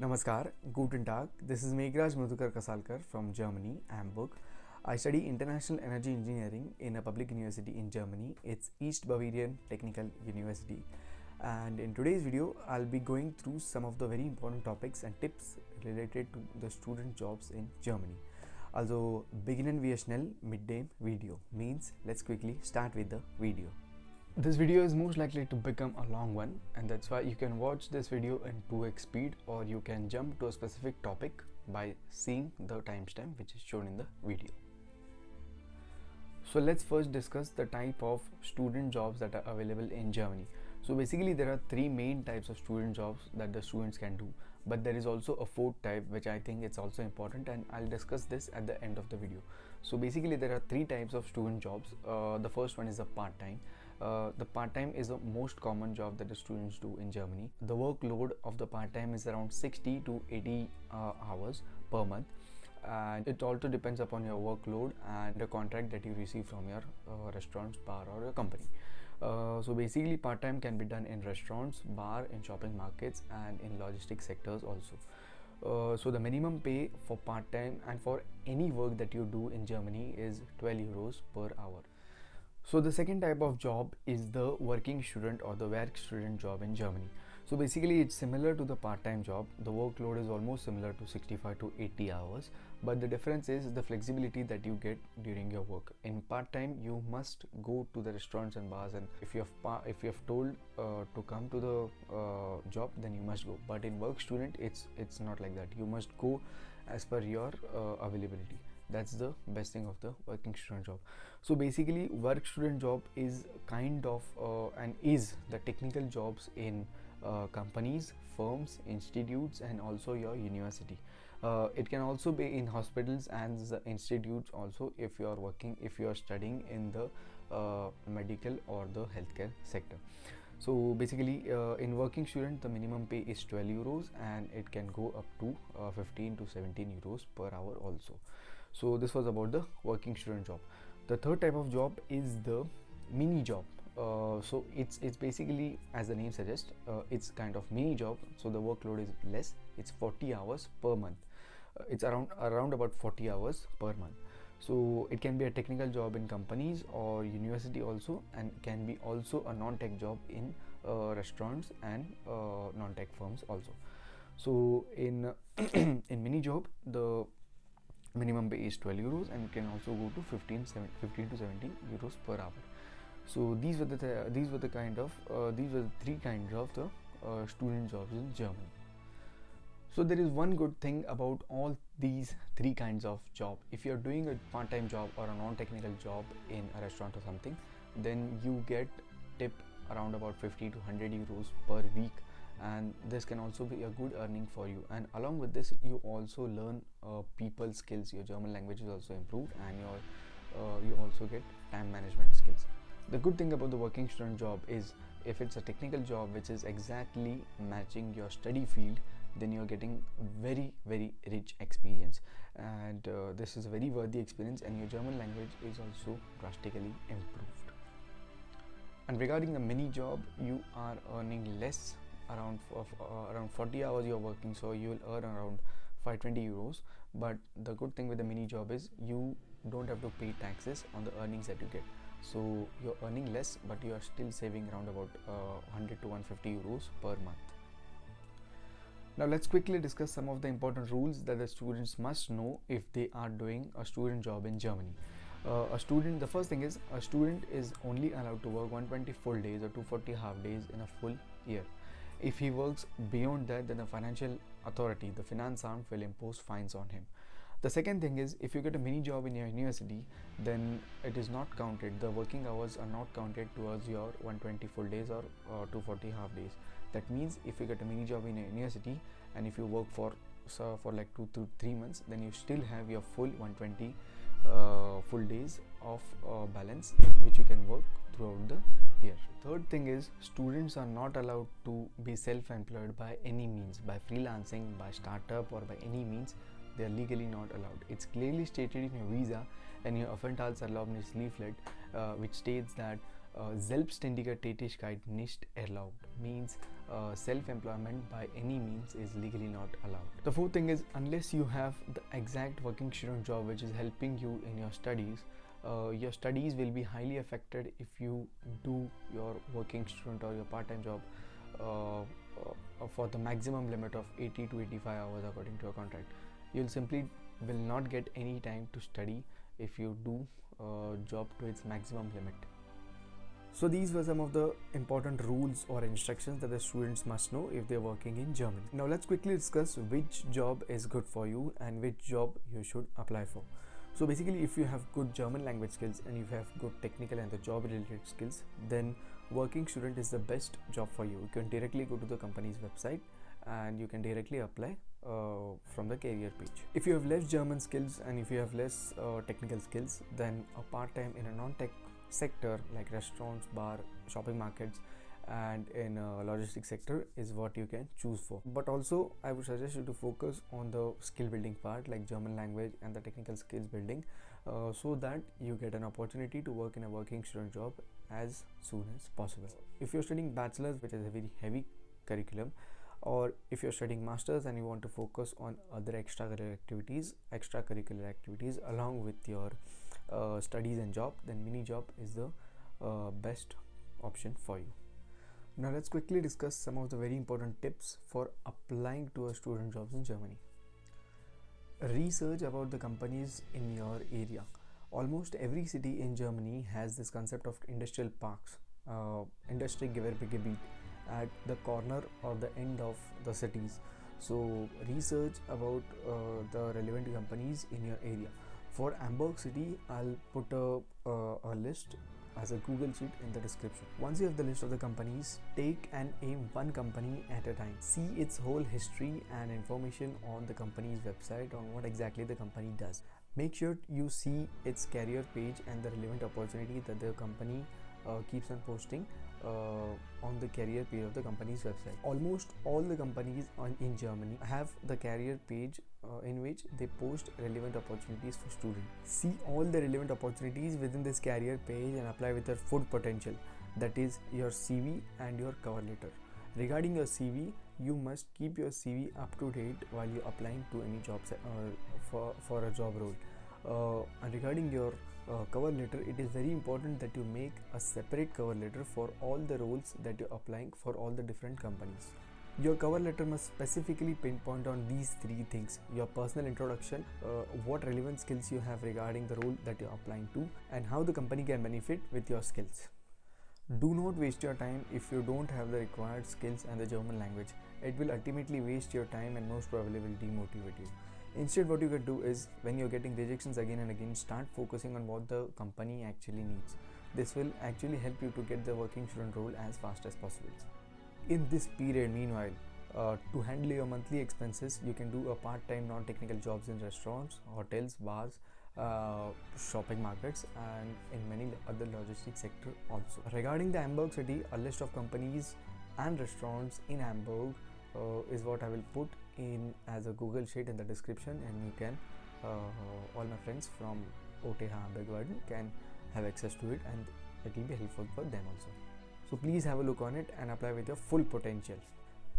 Namaskar, Guten Tag. This is Meghraj Madhukar Kasalkar from Germany, Amberg. I study International Energy Engineering in a public university in Germany. It's East Bavarian Technical University. And in today's video, I'll be going through some of the very important topics and tips related to the student jobs in Germany. Also, beginnen wir schnell mit dem Video. Means, let's quickly start with the video. This video is most likely to become a long one, and that's why you can watch this video in 2x speed, or you can jump to a specific topic by seeing the timestamp which is shown in the video. So let's first discuss the type of student jobs that are available in Germany. So basically there are three main types of student jobs that the students can do, but there is also a fourth type which I think it's also important, and I'll discuss this at the end of the video. So basically there are three types of student jobs. The first one is a part-time. The part-time is the most common job that the students do in Germany. The workload of the part-time is around 60 to 80 hours per month, and it also depends upon your workload and the contract that you receive from your restaurant, bar or your company. So basically part-time can be done in restaurants, bar, in shopping markets and in logistics sectors also. So the minimum pay for part-time and for any work that you do in Germany is 12 euros per hour. So the second type of job is the working student or the Werkstudent job in Germany. So basically it's similar to the part-time job. The workload is almost similar to 65 to 80 hours, but the difference is the flexibility that you get during your work. In part-time you must go to the restaurants and bars, and if you have told to come to the job, then you must go. But in work student it's not like that. You must go as per your availability. That's the best thing of the working student job. So basically work student job is kind of and is the technical jobs in companies, firms, institutes and also your university. It can also be in hospitals and the institutes also if you are studying in the medical or the healthcare sector. So basically in working student the minimum pay is 12 euros and it can go up to 15 to 17 euros per hour also. So this was about the working student job. The third type of job is the mini job. So it's basically, as the name suggests, it's kind of mini job. So the workload is less. It's 40 hours per month. It's around about 40 hours per month. So it can be a technical job in companies or university also, and can be also a non-tech job in restaurants and non-tech firms also. So in in mini job the minimum pay is 12 euros and it can also go to 15 to 17 euros per hour. So these were the three kinds of the student jobs in Germany. So there is one good thing about all these three kinds of job. If you are doing a part-time job or a non-technical job in a restaurant or something, then you get tip around about 50 to 100 euros per week, and this can also be a good earning for you. And along with this you also learn people skills. Your German language is also improved, and you also get time management skills. The good thing about the working student job is if it's a technical job which is exactly matching your study field, then you're getting very rich experience, and this is a very worthy experience, and your German language is also drastically improved. And regarding the mini job, you are earning less. Around 40 hours you're working, so you will earn around 520 euros. But the good thing with the mini job is you don't have to pay taxes on the earnings that you get. So you're earning less, but you are still saving around about 100 to 150 euros per month. Now let's quickly discuss some of the important rules that the students must know if they are doing a student job in Germany. The first thing is, a student is only allowed to work 120 full days or 240 half days in a full year. If he works beyond that, then the financial authority, the Finanzamt, will impose fines on him. The second thing is, if you get a mini job in your university, then it is not counted. The working hours are not counted towards your 120 full days or 240 half days. That means if you get a mini job in a university and if you work for like 2 to 3 months, then you still have your full 120 full days of balance which you can work throughout the year. Third thing is, students are not allowed to be self-employed by any means, by freelancing, by startup or by any means. They are legally not allowed. It's clearly stated in your visa and your Aufenthaltserlaubnis leaflet which states that Selbstständige Tätigkeit nicht erlaubt means self-employment by any means is legally not allowed. The fourth thing is, unless you have the exact working student job which is helping you in your studies will be highly affected if you do your working student or your part-time job for the maximum limit of 80 to 85 hours according to your contract. You'll simply will not get any time to study if you do job to its maximum limit. So these were some of the important rules or instructions that the students must know if they're working in Germany. Now let's quickly discuss which job is good for you and which job you should apply for. So basically, if you have good German language skills and you have good technical and the job related skills, then working student is the best job for you. You can directly go to the company's website and you can directly apply from the career page. If you have less German skills and if you have less technical skills, then a part-time in a non-tech sector like restaurants, bar, shopping markets and in logistics sector is what you can choose for. But also I would suggest you to focus on the skill building part like German language and the technical skills building so that you get an opportunity to work in a working student job as soon as possible. If you're studying bachelor's, which is a very heavy curriculum, or if you're studying masters and you want to focus on other extracurricular activities along with your studies and job, then mini job is the best option for you. Now let's quickly discuss some of the very important tips for applying to a student jobs in Germany. Research about the companies in your area. Almost every city in Germany has this concept of industrial parks, Industriegewerbegebiet, at the corner or the end of the cities. So research about the relevant companies in your area. For Amberg city, I'll put a list as a Google sheet in the description. Once you have the list of the companies, take and aim one company at a time. See its whole history and information on the company's website on what exactly the company does. Make sure you see its career page and the relevant opportunity that the company keeps on posting on the career page of the company's website. Almost all the companies in Germany have the career page in which they post relevant opportunities for students. See all the relevant opportunities within this career page and apply with your full potential, that is your CV and your cover letter. Regarding your CV, you must keep your CV up to date while you're applying to any jobs for a job role. And regarding your cover letter, it is very important that you make a separate cover letter for all the roles that you're applying for all the different companies. Your cover letter must specifically pinpoint on these three things: your personal introduction, what relevant skills you have regarding the role that you're applying to, and how the company can benefit with your skills. Do not waste your time if you don't have the required skills and the German language. It will ultimately waste your time and most probably will demotivate you. Instead, what you can do is, when you're getting rejections again and again, start focusing on what the company actually needs. This will actually help you to get the working student role as fast as possible. In this period, meanwhile, to handle your monthly expenses, you can do a part-time non-technical jobs in restaurants, hotels, bars, shopping markets and in many other logistics sector also. Regarding the Amberg city, a list of companies and restaurants in Amberg is what I will put in as a Google sheet in the description, and you can all my friends from OTH Amberg-Weiden can have access to it and it will be helpful for them also. So please have a look on it and apply with your full potential.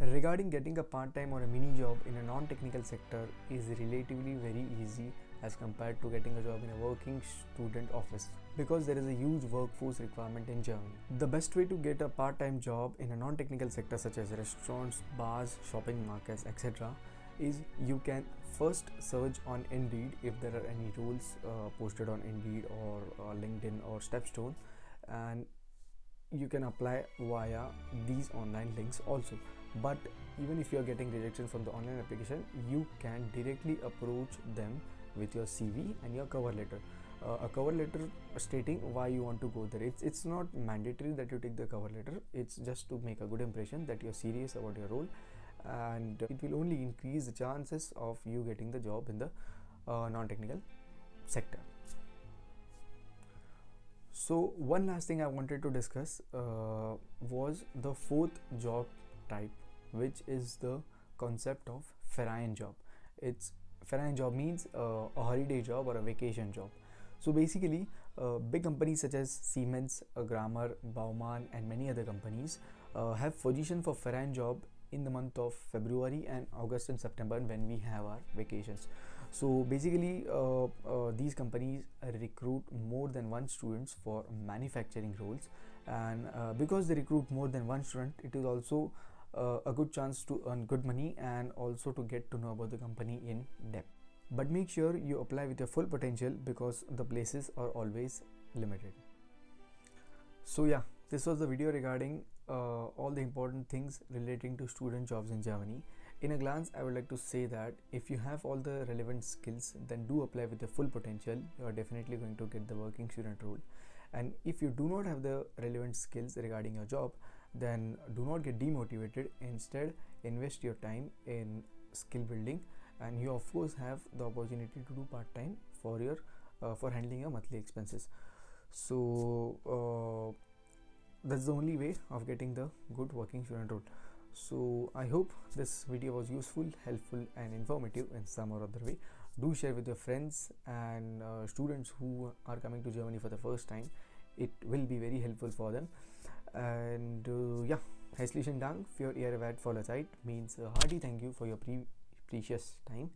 Regarding getting a part-time or a mini job in a non-technical sector is relatively very easy as compared to getting a job in a working student office, because there is a huge workforce requirement in Germany. The best way to get a part-time job in a non-technical sector such as restaurants, bars, shopping markets, etc. is you can first search on Indeed if there are any roles posted on Indeed or LinkedIn or Stepstone, and you can apply via these online links also. But even if you are getting rejection from the online application, you can directly approach them with your CV and your cover letter. A cover letter stating why you want to go there. It's not mandatory that you take the cover letter. It's just to make a good impression that you're serious about your role, and it will only increase the chances of you getting the job in the non-technical sector. So one last thing I wanted to discuss was the fourth job type, which is the concept of Feran job. Feran job means a holiday job or a vacation job. So basically, Big companies such as Siemens, Grammar, Baumann, and many other companies have position for Feran job in the month of February and August and September when we have our vacations. So basically, these companies recruit more than one students for manufacturing roles, and because they recruit more than one student, it is also a good chance to earn good money and also to get to know about the company in depth. But make sure you apply with your full potential because the places are always limited. So yeah, this was the video regarding all the important things relating to student jobs in Germany. In a glance, I would like to say that if you have all the relevant skills, then do apply with your full potential. You are definitely going to get the working student role. And if you do not have the relevant skills regarding your job, then do not get demotivated. Instead, invest your time in skill building, and you of course have the opportunity to do part-time for your for handling your monthly expenses. So that's the only way of getting the good working student role. So I hope this video was useful, helpful, and informative in some or other way. Do share with your friends and students who are coming to Germany for the first time. It will be very helpful for them. And yeah, herzlichen Dank für Ihre wertvolle Zeit means a hearty thank you for your precious time.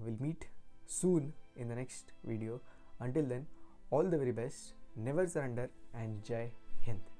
We'll meet soon in the next video. Until then, all the very best, never surrender, and Jai Hind.